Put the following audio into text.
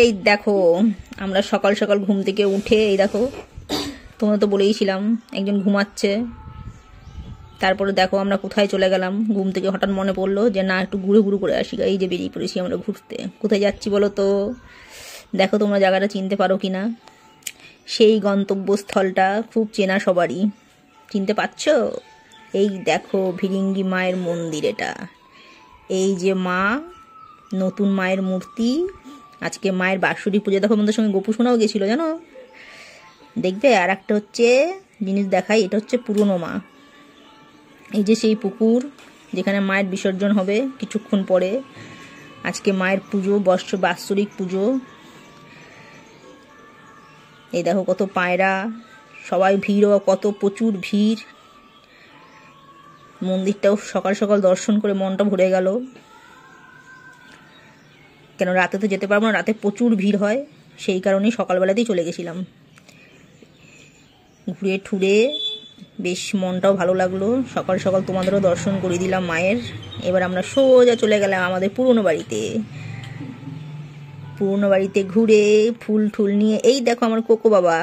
এই দেখো আমরা সকাল সকাল ঘুম থেকে উঠে এই দেখো, তোমরা তো বলেইছিলাম একজন ঘুমাচ্ছে, তারপরে দেখো আমরা কোথায় চলে গেলাম। ঘুম থেকে হঠাৎ মনে পড়লো যে না, একটু ঘুরে ঘুরে করে আসি। এই যে বেরিয়ে পড়েছি আমরা ঘুরতে। কোথায় যাচ্ছি বলো তো? দেখো তোমরা জায়গাটা চিনতে পারো কি না। সেই গন্তব্যস্থলটা খুব চেনা সবারই, চিনতে পারছো? এই দেখো ভিরিঙ্গি মায়ের মন্দির এটা। এই যে মা, নতুন মায়ের মূর্তি। আজকে মায়ের বাৎসরিক পুজো। দেখো আমাদের সঙ্গে গোপু সোনাও গেছিলো জানো, দেখবে। আর একটা হচ্ছে জিনিস দেখাই, এটা হচ্ছে পুরনো মা। এই যে সেই পুকুর যেখানে মায়ের বিসর্জন হবে কিছুক্ষণ পরে। আজকে মায়ের পুজো, বাৎসরিক পুজো। এই দেখো কত পায়রা, সবাই ভিড়ও কত, প্রচুর ভিড়। মন্দিরটাও সকাল সকাল দর্শন করে মনটা ভরে গেল। কেন রাতে তো যেতে পারবো না, রাতে প্রচুর ভিড় হয়, সেই কারণেই সকালবেলাতেই চলে গেছিলাম। ঘুরে ঠুরে বেশ মনটাও ভালো লাগলো। সকাল সকাল তোমাদেরও দর্শন করে দিলাম মায়ের। এবার আমরা সোজা চলে গেলাম আমাদের পুরনো বাড়িতে। পুরনো বাড়িতে ঘুরে ফুল ঠুল নিয়ে এই দেখো আমার কোকো বাবা